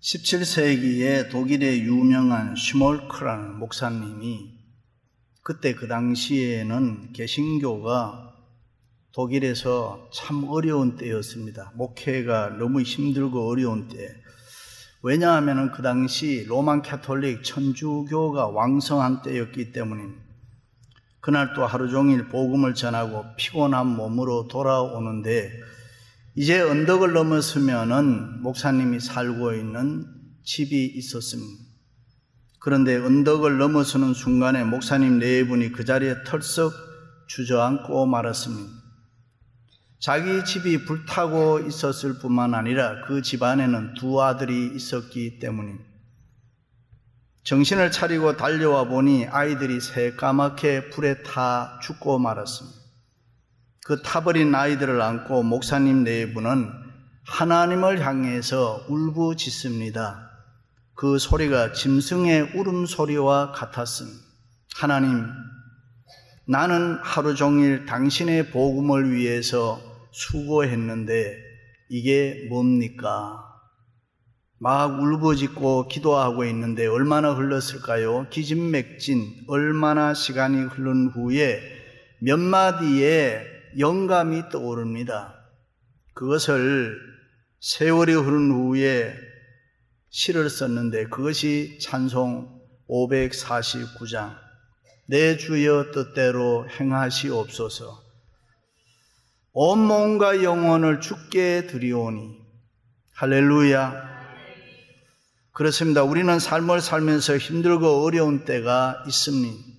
17세기에 독일의 유명한 슈몰크라는 목사님이 그때 그 당시에는 개신교가 독일에서 참 어려운 때였습니다. 목회가 너무 힘들고 어려운 때. 왜냐하면 그 당시 로만 캐톨릭 천주교가 왕성한 때였기 때문입니다. 그날 또 하루 종일 복음을 전하고 피곤한 몸으로 돌아오는데 이제 언덕을 넘었으면은 목사님이 살고 있는 집이 있었습니다. 그런데 언덕을 넘어서는 순간에 목사님 네 분이 그 자리에 털썩 주저앉고 말았습니다. 자기 집이 불타고 있었을 뿐만 아니라 그 집안에는 두 아들이 있었기 때문입니다. 정신을 차리고 달려와 보니 아이들이 새까맣게 불에 타 죽고 말았습니다. 그 타버린 아이들을 안고 목사님 네 분은 하나님을 향해서 울부짖습니다. 그 소리가 짐승의 울음소리와 같았습니다. 하나님, 나는 하루 종일 당신의 복음을 위해서 수고했는데 이게 뭡니까? 막 울부짖고 기도하고 있는데 얼마나 흘렀을까요? 기진맥진 얼마나 시간이 흐른 후에 몇 마디의 영감이 떠오릅니다. 그것을 세월이 흐른 후에 시를 썼는데 그것이 찬송 549장 내 주여 뜻대로 행하시옵소서. 온몸과 영혼을 주께 드리오니. 할렐루야. 그렇습니다. 우리는 삶을 살면서 힘들고 어려운 때가 있습니다.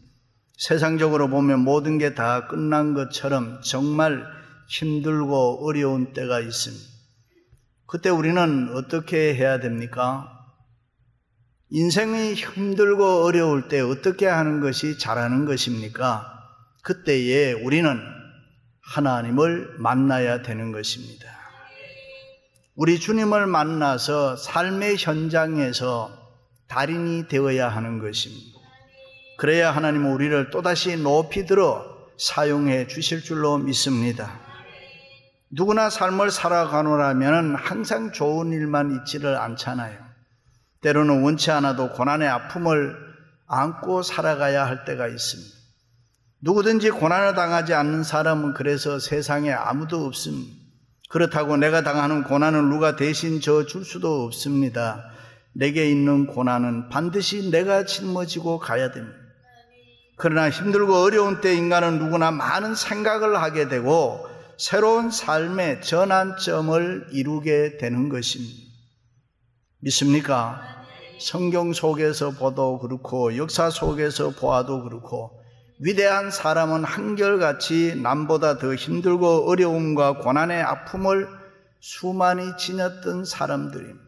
세상적으로 보면 모든 게 다 끝난 것처럼 정말 힘들고 어려운 때가 있습니다. 그때 우리는 어떻게 해야 됩니까? 인생이 힘들고 어려울 때 어떻게 하는 것이 잘하는 것입니까? 그때에 우리는 하나님을 만나야 되는 것입니다. 우리 주님을 만나서 삶의 현장에서 달인이 되어야 하는 것입니다. 그래야 하나님은 우리를 또다시 높이 들어 사용해 주실 줄로 믿습니다. 누구나 삶을 살아가노라면 항상 좋은 일만 있지를 않잖아요. 때로는 원치 않아도 고난의 아픔을 안고 살아가야 할 때가 있습니다. 누구든지 고난을 당하지 않는 사람은 그래서 세상에 아무도 없습니다. 그렇다고 내가 당하는 고난을 누가 대신 져줄 수도 없습니다. 내게 있는 고난은 반드시 내가 짊어지고 가야 됩니다. 그러나 힘들고 어려운 때 인간은 누구나 많은 생각을 하게 되고 새로운 삶의 전환점을 이루게 되는 것입니다. 믿습니까? 성경 속에서 봐도 그렇고 역사 속에서 보아도 그렇고 위대한 사람은 한결같이 남보다 더 힘들고 어려움과 고난의 아픔을 수많이 지녔던 사람들입니다.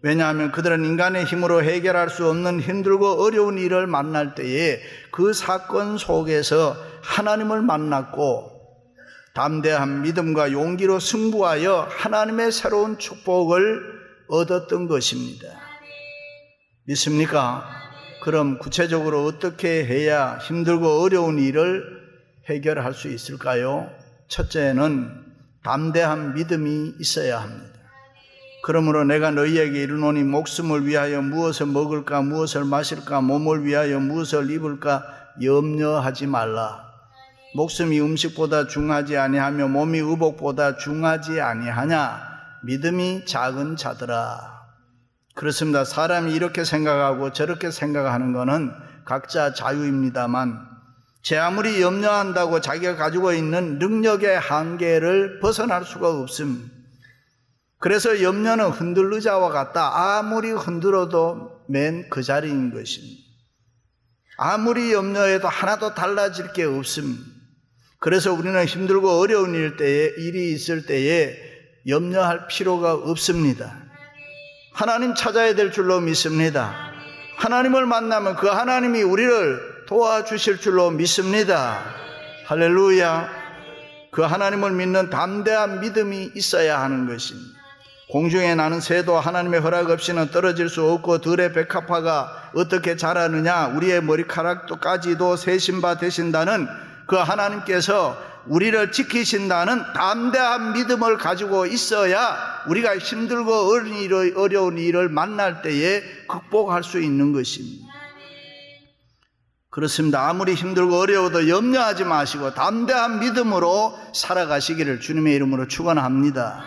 왜냐하면 그들은 인간의 힘으로 해결할 수 없는 힘들고 어려운 일을 만날 때에 그 사건 속에서 하나님을 만났고 담대한 믿음과 용기로 승부하여 하나님의 새로운 축복을 얻었던 것입니다. 믿습니까? 그럼 구체적으로 어떻게 해야 힘들고 어려운 일을 해결할 수 있을까요? 첫째는 담대한 믿음이 있어야 합니다. 그러므로 내가 너희에게 이르노니 목숨을 위하여 무엇을 먹을까 무엇을 마실까 몸을 위하여 무엇을 입을까 염려하지 말라. 목숨이 음식보다 중하지 아니하며 몸이 의복보다 중하지 아니하냐. 믿음이 작은 자들아. 그렇습니다. 사람이 이렇게 생각하고 저렇게 생각하는 것은 각자 자유입니다만 제 아무리 염려한다고 자기가 가지고 있는 능력의 한계를 벗어날 수가 없습니다. 그래서 염려는 흔들의자와 같다. 아무리 흔들어도 맨 그 자리인 것입니다. 아무리 염려해도 하나도 달라질 게 없습니다. 그래서 우리는 힘들고 어려운 일이 있을 때에 염려할 필요가 없습니다. 하나님 찾아야 될 줄로 믿습니다. 하나님을 만나면 그 하나님이 우리를 도와주실 줄로 믿습니다. 할렐루야. 그 하나님을 믿는 담대한 믿음이 있어야 하는 것입니다. 공중에 나는 새도 하나님의 허락 없이는 떨어질 수 없고 들의 백합화가 어떻게 자라느냐. 우리의 머리카락도까지도 세신 바 되신다는 그 하나님께서 우리를 지키신다는 담대한 믿음을 가지고 있어야 우리가 힘들고 어려운 일을 만날 때에 극복할 수 있는 것입니다. 그렇습니다. 아무리 힘들고 어려워도 염려하지 마시고 담대한 믿음으로 살아가시기를 주님의 이름으로 축원합니다.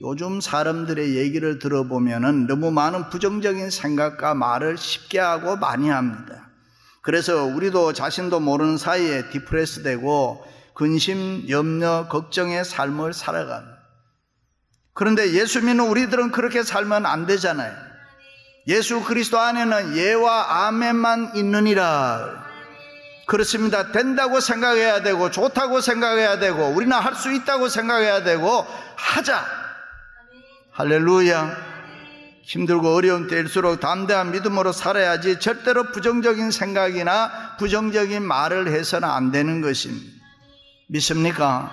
요즘 사람들의 얘기를 들어보면 너무 많은 부정적인 생각과 말을 쉽게 하고 많이 합니다. 그래서 우리도 자신도 모르는 사이에 디프레스 되고 근심, 염려, 걱정의 삶을 살아갑니다. 그런데 예수 믿는 우리들은 그렇게 살면 안 되잖아요. 예수 그리스도 안에는 예와 아멘만 있느니라. 그렇습니다. 된다고 생각해야 되고 좋다고 생각해야 되고 우리는 할 수 있다고 생각해야 되고 하자. 할렐루야. 힘들고 어려운 때일수록 담대한 믿음으로 살아야지 절대로 부정적인 생각이나 부정적인 말을 해서는 안 되는 것입니다. 믿습니까?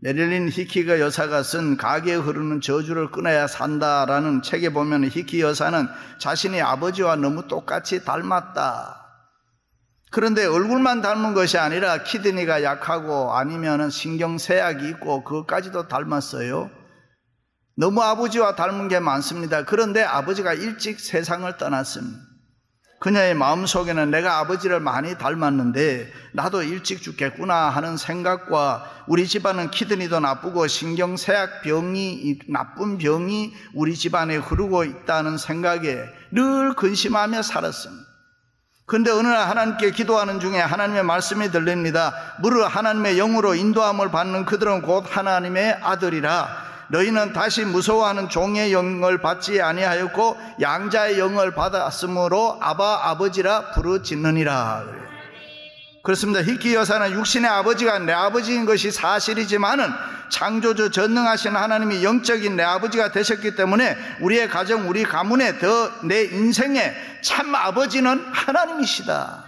메릴린 히키가 여사가 쓴 가게에 흐르는 저주를 끊어야 산다라는 책에 보면 히키 여사는 자신의 아버지와 너무 똑같이 닮았다. 그런데 얼굴만 닮은 것이 아니라 키드니가 약하고 아니면 신경쇠약이 있고 그것까지도 닮았어요. 너무 아버지와 닮은 게 많습니다. 그런데 아버지가 일찍 세상을 떠났습니다. 그녀의 마음속에는 내가 아버지를 많이 닮았는데 나도 일찍 죽겠구나 하는 생각과 우리 집안은 키드니도 나쁘고 신경쇠약 병이, 나쁜 병이 우리 집안에 흐르고 있다는 생각에 늘 근심하며 살았습니다. 그런데 어느 날 하나님께 기도하는 중에 하나님의 말씀이 들립니다. 무릇 하나님의 영으로 인도함을 받는 그들은 곧 하나님의 아들이라. 너희는 다시 무서워하는 종의 영을 받지 아니하였고 양자의 영을 받았으므로 아바 아버지라 부르짖느니라. 그렇습니다. 히키 여사는 육신의 아버지가 내 아버지인 것이 사실이지만은 창조주 전능하신 하나님이 영적인 내 아버지가 되셨기 때문에 우리의 가정, 우리 가문에 더 내 인생의 참 아버지는 하나님이시다.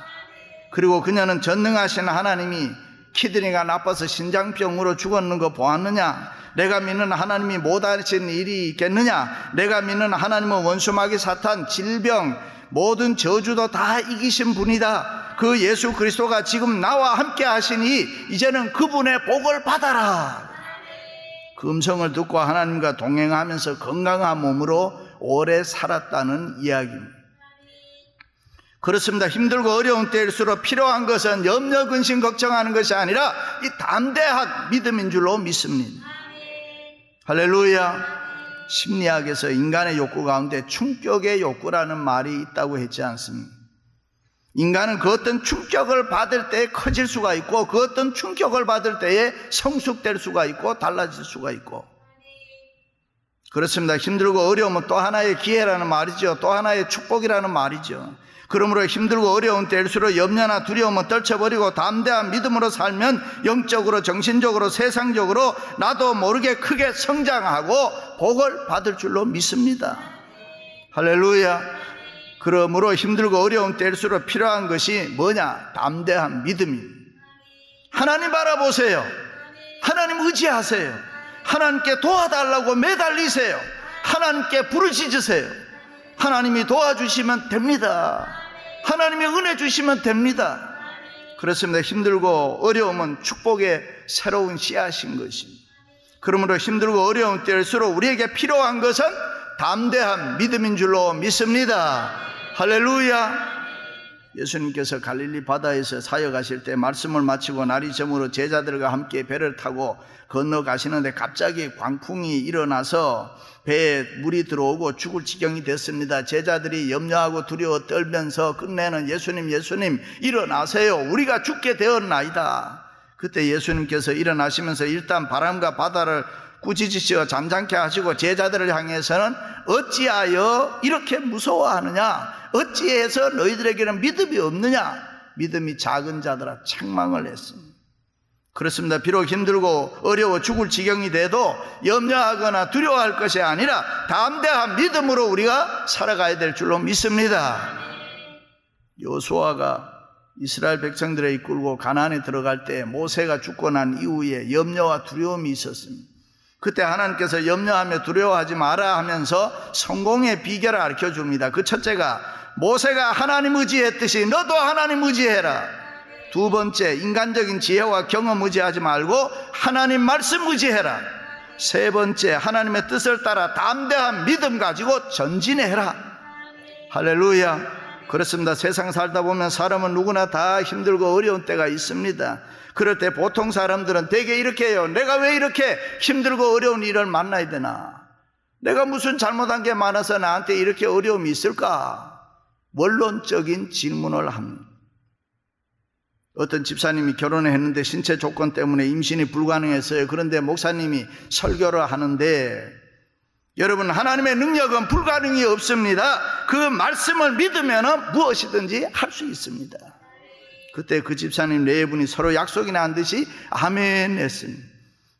그리고 그녀는 전능하신 하나님이 키드니가 나빠서 신장병으로 죽었는 거 보았느냐? 내가 믿는 하나님이 못하신 일이 있겠느냐? 내가 믿는 하나님은 원수마귀 사탄, 질병, 모든 저주도 다 이기신 분이다. 그 예수 그리스도가 지금 나와 함께 하시니 이제는 그분의 복을 받아라. 그 음성을 듣고 하나님과 동행하면서 건강한 몸으로 오래 살았다는 이야기입니다. 그렇습니다. 힘들고 어려운 때일수록 필요한 것은 염려, 근심, 걱정하는 것이 아니라 이 담대한 믿음인 줄로 믿습니다. 할렐루야. 심리학에서 인간의 욕구 가운데 충격의 욕구라는 말이 있다고 했지 않습니까? 인간은 그 어떤 충격을 받을 때에 커질 수가 있고 그 어떤 충격을 받을 때에 성숙될 수가 있고 달라질 수가 있고 그렇습니다. 힘들고 어려우면 또 하나의 기회라는 말이죠. 또 하나의 축복이라는 말이죠. 그러므로 힘들고 어려운 때일수록 염려나 두려움을 떨쳐버리고 담대한 믿음으로 살면 영적으로, 정신적으로, 세상적으로 나도 모르게 크게 성장하고 복을 받을 줄로 믿습니다. 할렐루야. 그러므로 힘들고 어려운 때일수록 필요한 것이 뭐냐? 담대한 믿음입니다. 하나님 바라보세요. 하나님 의지하세요. 하나님께 도와달라고 매달리세요. 하나님께 부르짖으세요. 하나님이 도와주시면 됩니다. 하나님이 은혜 주시면 됩니다. 그렇습니다. 힘들고 어려움은 축복의 새로운 씨앗인 것입니다. 그러므로 힘들고 어려운 때일수록 우리에게 필요한 것은 담대한 믿음인 줄로 믿습니다. 할렐루야. 예수님께서 갈릴리 바다에서 사역하실 때 말씀을 마치고 날이 저물어 제자들과 함께 배를 타고 건너가시는데 갑자기 광풍이 일어나서 배에 물이 들어오고 죽을 지경이 됐습니다. 제자들이 염려하고 두려워 떨면서 끝내는 예수님, 예수님 일어나세요. 우리가 죽게 되었나이다. 그때 예수님께서 일어나시면서 일단 바람과 바다를 꾸짖으시어 잠잠케 하시고 제자들을 향해서는 어찌하여 이렇게 무서워하느냐? 어찌해서 너희들에게는 믿음이 없느냐? 믿음이 작은 자들아 책망을 했습니다. 그렇습니다. 비록 힘들고 어려워 죽을 지경이 돼도 염려하거나 두려워할 것이 아니라 담대한 믿음으로 우리가 살아가야 될 줄로 믿습니다. 여호수아가 이스라엘 백성들을 이끌고 가나안에 들어갈 때 모세가 죽고 난 이후에 염려와 두려움이 있었습니다. 그때 하나님께서 염려하며 두려워하지 마라 하면서 성공의 비결을 가르쳐 줍니다. 그 첫째가 모세가 하나님 의지했듯이 너도 하나님 의지해라. 두 번째, 인간적인 지혜와 경험 의지하지 말고 하나님 말씀 의지해라. 세 번째, 하나님의 뜻을 따라 담대한 믿음 가지고 전진해라. 할렐루야. 그렇습니다. 세상 살다 보면 사람은 누구나 다 힘들고 어려운 때가 있습니다. 그럴 때 보통 사람들은 대개 이렇게 해요. 내가 왜 이렇게 힘들고 어려운 일을 만나야 되나? 내가 무슨 잘못한 게 많아서 나한테 이렇게 어려움이 있을까? 원론적인 질문을 합니다. 어떤 집사님이 결혼을 했는데 신체 조건 때문에 임신이 불가능했어요. 그런데 목사님이 설교를 하는데, 여러분, 하나님의 능력은 불가능이 없습니다. 그 말씀을 믿으면 무엇이든지 할 수 있습니다. 그때 그 집사님 네 분이 서로 약속이나 한 듯이 아멘 했습니다.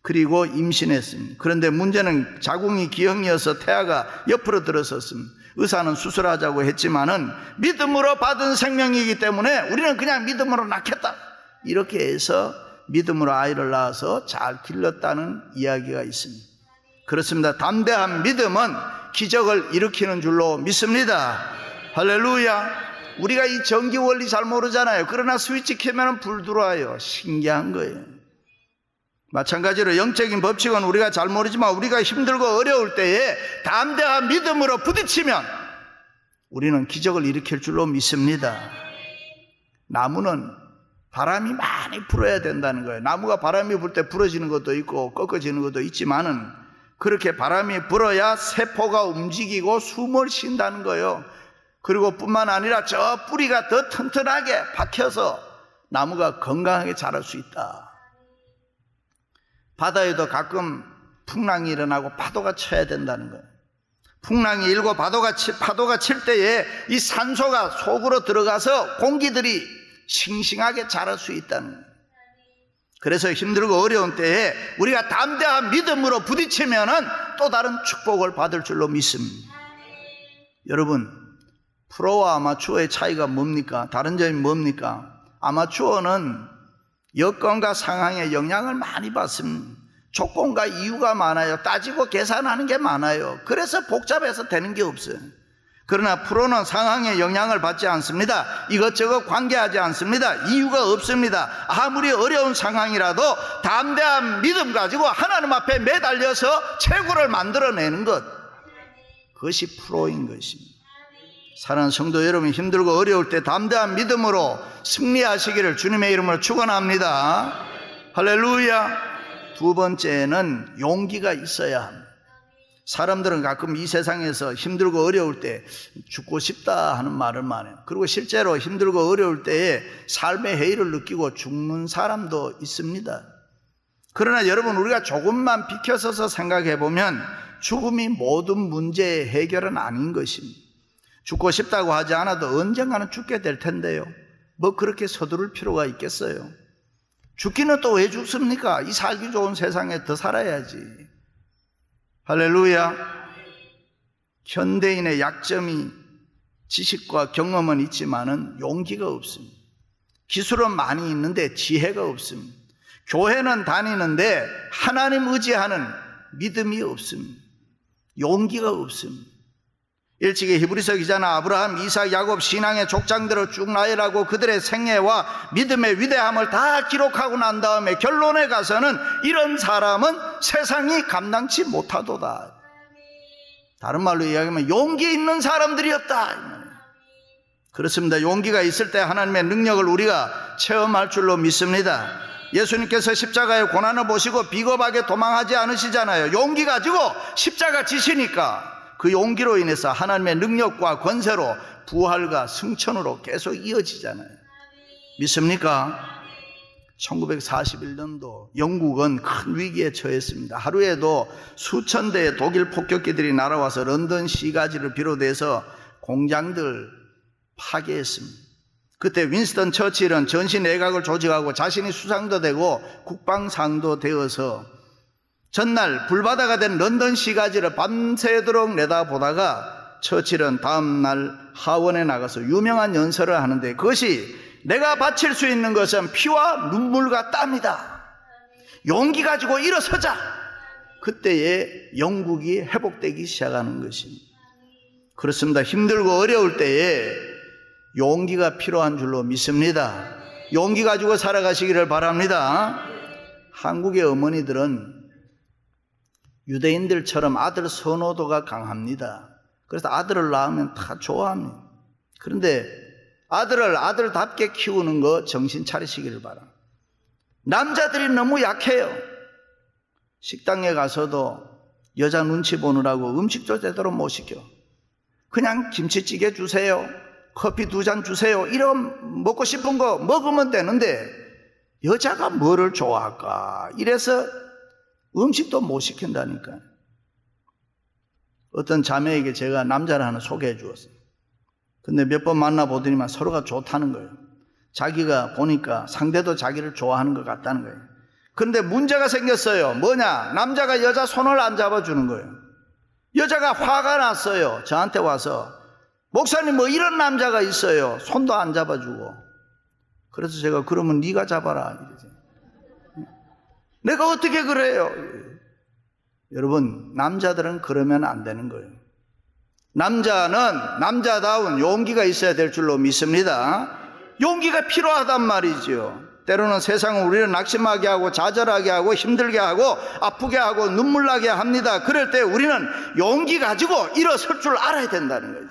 그리고 임신했습니다. 그런데 문제는 자궁이 기형이어서 태아가 옆으로 들어섰습니다. 의사는 수술하자고 했지만은 믿음으로 받은 생명이기 때문에 우리는 그냥 믿음으로 낳겠다, 이렇게 해서 믿음으로 아이를 낳아서 잘 길렀다는 이야기가 있습니다. 그렇습니다. 담대한 믿음은 기적을 일으키는 줄로 믿습니다. 할렐루야. 우리가 이 전기 원리 잘 모르잖아요. 그러나 스위치 켜면 불 들어와요. 신기한 거예요. 마찬가지로 영적인 법칙은 우리가 잘 모르지만 우리가 힘들고 어려울 때에 담대한 믿음으로 부딪히면 우리는 기적을 일으킬 줄로 믿습니다. 나무는 바람이 많이 불어야 된다는 거예요. 나무가 바람이 불 때 부러지는 것도 있고 꺾어지는 것도 있지만은 그렇게 바람이 불어야 세포가 움직이고 숨을 쉰다는 거예요. 그리고 뿐만 아니라 저 뿌리가 더 튼튼하게 박혀서 나무가 건강하게 자랄 수 있다. 바다에도 가끔 풍랑이 일어나고 파도가 쳐야 된다는 거예요. 풍랑이 일고 파도가 칠 때에 이 산소가 속으로 들어가서 공기들이 싱싱하게 자랄 수 있다는 거예요. 그래서 힘들고 어려운 때에 우리가 담대한 믿음으로 부딪히면은 또 다른 축복을 받을 줄로 믿습니다. 여러분, 프로와 아마추어의 차이가 뭡니까? 다른 점이 뭡니까? 아마추어는 여건과 상황에 영향을 많이 받습니다. 조건과 이유가 많아요. 따지고 계산하는 게 많아요. 그래서 복잡해서 되는 게 없어요. 그러나 프로는 상황에 영향을 받지 않습니다. 이것저것 관계하지 않습니다. 이유가 없습니다. 아무리 어려운 상황이라도 담대한 믿음 가지고 하나님 앞에 매달려서 최고를 만들어내는 것, 그것이 프로인 것입니다. 사랑하는 성도 여러분, 힘들고 어려울 때 담대한 믿음으로 승리하시기를 주님의 이름으로 축원합니다. 할렐루야. 두 번째는 용기가 있어야 합니다. 사람들은 가끔 이 세상에서 힘들고 어려울 때 죽고 싶다 하는 말을 많이 해요. 그리고 실제로 힘들고 어려울 때에 삶의 해이를 느끼고 죽는 사람도 있습니다. 그러나 여러분, 우리가 조금만 비켜서서 생각해 보면 죽음이 모든 문제의 해결은 아닌 것입니다. 죽고 싶다고 하지 않아도 언젠가는 죽게 될 텐데요. 뭐 그렇게 서두를 필요가 있겠어요? 죽기는 또 왜 죽습니까? 이 살기 좋은 세상에 더 살아야지. 할렐루야. 현대인의 약점이 지식과 경험은 있지만은 용기가 없습니다. 기술은 많이 있는데 지혜가 없습니다. 교회는 다니는데 하나님 의지하는 믿음이 없습니다. 용기가 없습니다. 일찍이 히브리서 기자는 아브라함, 이삭, 야곱 신앙의 족장들을 쭉 나열하고 그들의 생애와 믿음의 위대함을 다 기록하고 난 다음에 결론에 가서는 이런 사람은 세상이 감당치 못하도다. 다른 말로 이야기하면 용기 있는 사람들이었다. 그렇습니다. 용기가 있을 때 하나님의 능력을 우리가 체험할 줄로 믿습니다. 예수님께서 십자가의 고난을 보시고 비겁하게 도망하지 않으시잖아요. 용기 가지고 십자가 지시니까 그 용기로 인해서 하나님의 능력과 권세로 부활과 승천으로 계속 이어지잖아요. 믿습니까? 1941년도 영국은 큰 위기에 처했습니다. 하루에도 수천 대의 독일 폭격기들이 날아와서 런던 시가지를 비롯해서 공장들 파괴했습니다. 그때 윈스턴 처칠은 전시 내각을 조직하고 자신이 수상도 되고 국방상도 되어서 전날 불바다가 된 런던 시가지를 밤새도록 내다보다가 처칠은 다음날 하원에 나가서 유명한 연설을 하는데 그것이 내가 바칠 수 있는 것은 피와 눈물과 땀이다. 용기 가지고 일어서자. 그때에 영국이 회복되기 시작하는 것입니다. 그렇습니다. 힘들고 어려울 때에 용기가 필요한 줄로 믿습니다. 용기 가지고 살아가시기를 바랍니다. 한국의 어머니들은 유대인들처럼 아들 선호도가 강합니다. 그래서 아들을 낳으면 다 좋아합니다. 그런데 아들을 아들답게 키우는 거 정신 차리시기를 바랍니다. 남자들이 너무 약해요. 식당에 가서도 여자 눈치 보느라고 음식도 제대로 못 시켜. 그냥 김치찌개 주세요, 커피 2잔 주세요, 이런 먹고 싶은 거 먹으면 되는데 여자가 뭐를 좋아할까, 이래서 음식도 못 시킨다니까요. 어떤 자매에게 제가 남자를 하나 소개해 주었어요. 근데 몇 번 만나보더니만 서로가 좋다는 거예요. 자기가 보니까 상대도 자기를 좋아하는 것 같다는 거예요. 그런데 문제가 생겼어요. 뭐냐? 남자가 여자 손을 안 잡아주는 거예요. 여자가 화가 났어요. 저한테 와서, 목사님 뭐 이런 남자가 있어요. 손도 안 잡아주고. 그래서 제가, 그러면 네가 잡아라. 이러지. 내가 어떻게 그래요? 여러분, 남자들은 그러면 안 되는 거예요. 남자는 남자다운 용기가 있어야 될 줄로 믿습니다. 용기가 필요하단 말이죠. 때로는 세상은 우리를 낙심하게 하고 좌절하게 하고 힘들게 하고 아프게 하고 눈물 나게 합니다. 그럴 때 우리는 용기 가지고 일어설 줄 알아야 된다는 거죠.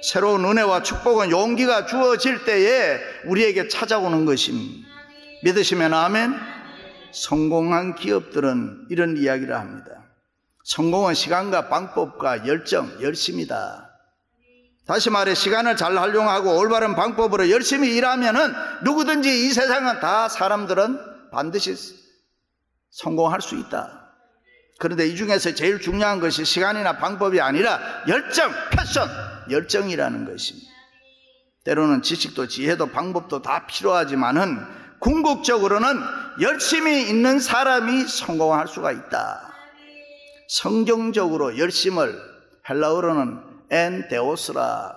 새로운 은혜와 축복은 용기가 주어질 때에 우리에게 찾아오는 것입니다. 믿으시면 아멘. 성공한 기업들은 이런 이야기를 합니다. 성공은 시간과 방법과 열정, 열심이다. 다시 말해, 시간을 잘 활용하고 올바른 방법으로 열심히 일하면은 누구든지 이 세상은 다 사람들은 반드시 성공할 수 있다. 그런데 이 중에서 제일 중요한 것이 시간이나 방법이 아니라 열정, 패션, 열정이라는 것입니다. 때로는 지식도 지혜도 방법도 다 필요하지만은 궁극적으로는 열심히 있는 사람이 성공할 수가 있다. 성경적으로 열심을 헬라어로는 엔데오스라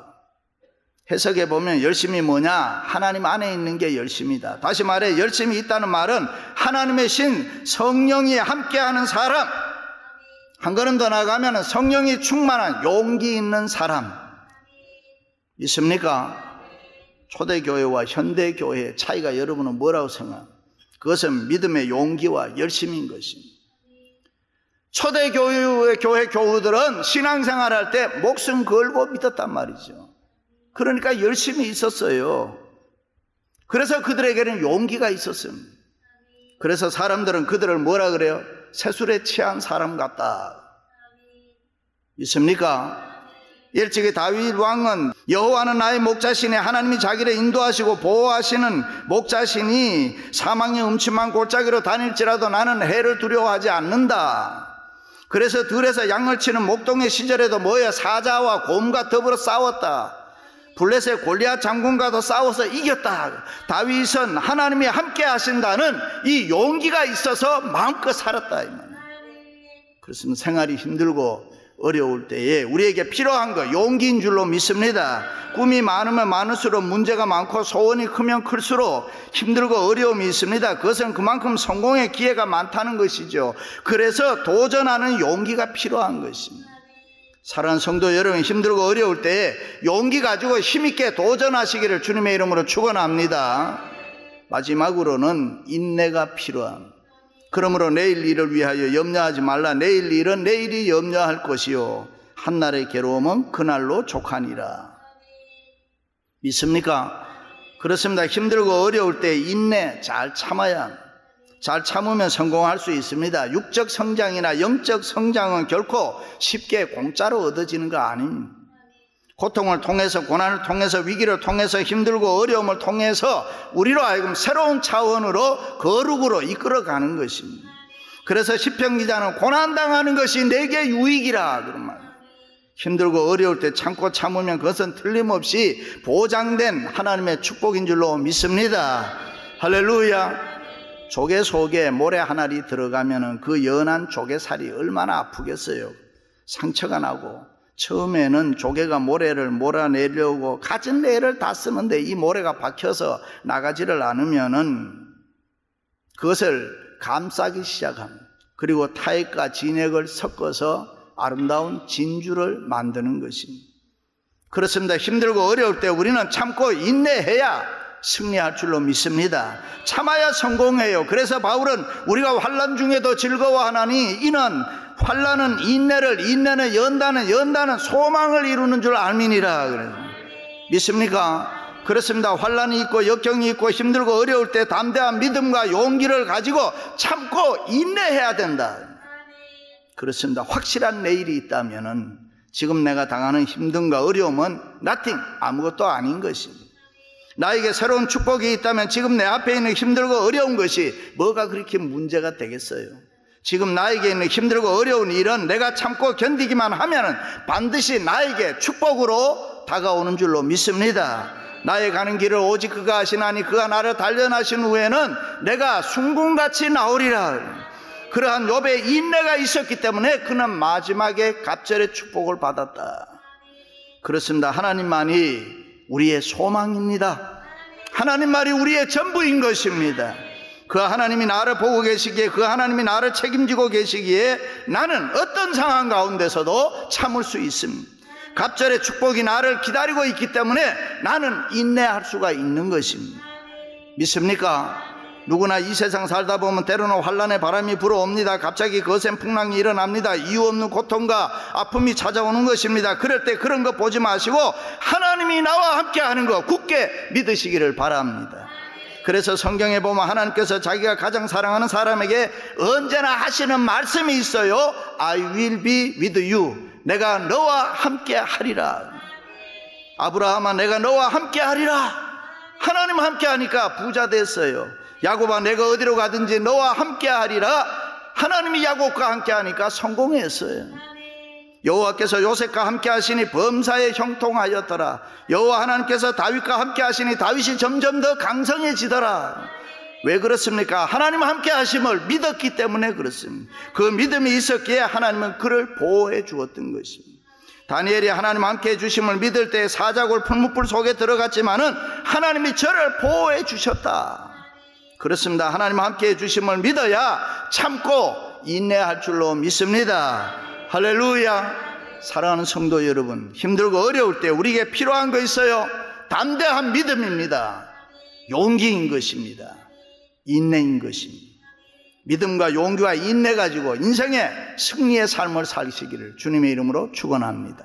해석해 보면 열심이 뭐냐? 하나님 안에 있는 게 열심이다. 다시 말해, 열심이 있다는 말은 하나님의 신 성령이 함께하는 사람, 한 걸음 더 나가면 성령이 충만한 용기 있는 사람. 있습니까? 초대교회와 현대교회의 차이가 여러분은 뭐라고 생각합니까? 그것은 믿음의 용기와 열심인 것입니다. 초대교회 교우들은 신앙생활할 때 목숨 걸고 믿었단 말이죠. 그러니까 열심히 있었어요. 그래서 그들에게는 용기가 있었습니다. 그래서 사람들은 그들을 뭐라 그래요? 세술에 취한 사람 같다. 있습니까? 일찍이 다윗 왕은 여호와는 나의 목자시니 하나님이 자기를 인도하시고 보호하시는 목자시니 사망의 음침한 골짜기로 다닐지라도 나는 해를 두려워하지 않는다. 그래서 들에서 양을 치는 목동의 시절에도 뭐야? 사자와 곰과 더불어 싸웠다. 블레셋 골리앗 장군과도 싸워서 이겼다. 다윗은 하나님이 함께 하신다는 이 용기가 있어서 마음껏 살았다. 그렇습니다. 생활이 힘들고 어려울 때에 우리에게 필요한 거 용기인 줄로 믿습니다. 꿈이 많으면 많을수록 문제가 많고 소원이 크면 클수록 힘들고 어려움이 있습니다. 그것은 그만큼 성공의 기회가 많다는 것이죠. 그래서 도전하는 용기가 필요한 것입니다. 사랑하는 성도 여러분, 힘들고 어려울 때에 용기 가지고 힘있게 도전하시기를 주님의 이름으로 축원합니다. 마지막으로는 인내가 필요합니다. 그러므로 내일 일을 위하여 염려하지 말라. 내일 일은 내일이 염려할 것이요 한날의 괴로움은 그날로 족하니라. 믿습니까? 그렇습니다. 힘들고 어려울 때 인내 잘 참아야 합니다. 잘 참으면 성공할 수 있습니다. 육적 성장이나 영적 성장은 결코 쉽게 공짜로 얻어지는 거 아닙니다. 고통을 통해서, 고난을 통해서, 위기를 통해서, 힘들고 어려움을 통해서 우리로 하여금 새로운 차원으로 거룩으로 이끌어가는 것입니다. 그래서 시편 기자는 고난당하는 것이 내게 유익이라 그런 말이에요. 힘들고 어려울 때 참고 참으면 그것은 틀림없이 보장된 하나님의 축복인 줄로 믿습니다. 할렐루야. 조개 속에 모래 한 알이 들어가면 그 연한 조개살이 얼마나 아프겠어요. 상처가 나고, 처음에는 조개가 모래를 몰아내려고 가진 애를 다 쓰는데 이 모래가 박혀서 나가지를 않으면은 그것을 감싸기 시작합니다. 그리고 타액과 진액을 섞어서 아름다운 진주를 만드는 것입니다. 그렇습니다. 힘들고 어려울 때 우리는 참고 인내해야 승리할 줄로 믿습니다. 참아야 성공해요. 그래서 바울은 우리가 환난 중에도 즐거워하나니 이는 환난은 인내를, 인내는 연단은 소망을 이루는 줄 알미니라. 그래서 믿습니까? 그렇습니다. 환난이 있고 역경이 있고 힘들고 어려울 때 담대한 믿음과 용기를 가지고 참고 인내해야 된다. 그렇습니다. 확실한 내일이 있다면은 지금 내가 당하는 힘듦과 어려움은 nothing, 아무것도 아닌 것입니다. 나에게 새로운 축복이 있다면 지금 내 앞에 있는 힘들고 어려운 것이 뭐가 그렇게 문제가 되겠어요? 지금 나에게 있는 힘들고 어려운 일은 내가 참고 견디기만 하면 반드시 나에게 축복으로 다가오는 줄로 믿습니다. 나의 가는 길을 오직 그가 하시나니 그가 나를 단련하신 후에는 내가 순금같이 나오리라. 그러한 욥의 인내가 있었기 때문에 그는 마지막에 갑절의 축복을 받았다. 그렇습니다. 하나님만이 우리의 소망입니다. 하나님만이 우리의 전부인 것입니다. 그 하나님이 나를 보고 계시기에, 그 하나님이 나를 책임지고 계시기에 나는 어떤 상황 가운데서도 참을 수 있습니다. 갑절의 축복이 나를 기다리고 있기 때문에 나는 인내할 수가 있는 것입니다. 믿습니까? 누구나 이 세상 살다 보면 때로는 환난의 바람이 불어옵니다. 갑자기 거센 풍랑이 일어납니다. 이유 없는 고통과 아픔이 찾아오는 것입니다. 그럴 때 그런 거 보지 마시고 하나님이 나와 함께 하는 거 굳게 믿으시기를 바랍니다. 그래서 성경에 보면 하나님께서 자기가 가장 사랑하는 사람에게 언제나 하시는 말씀이 있어요. I will be with you. 내가 너와 함께 하리라. 아브라함아, 내가 너와 함께 하리라. 하나님 함께 하니까 부자 됐어요. 야곱아, 내가 어디로 가든지 너와 함께 하리라. 하나님이 야곱과 함께 하니까 성공했어요. 여호와께서 요셉과 함께 하시니 범사에 형통하였더라. 여호와 하나님께서 다윗과 함께 하시니 다윗이 점점 더 강성해지더라. 왜 그렇습니까? 하나님 함께 하심을 믿었기 때문에 그렇습니다. 그 믿음이 있었기에 하나님은 그를 보호해 주었던 것입니다. 다니엘이 하나님 함께 해주심을 믿을 때 사자굴 풀무불 속에 들어갔지만은 하나님이 저를 보호해 주셨다. 그렇습니다. 하나님 함께 해주심을 믿어야 참고 인내할 줄로 믿습니다. 할렐루야. 사랑하는 성도 여러분, 힘들고 어려울 때 우리에게 필요한 거 있어요. 담대한 믿음입니다. 용기인 것입니다. 인내인 것입니다. 믿음과 용기와 인내 가지고 인생의 승리의 삶을 사시기를 주님의 이름으로 축원합니다.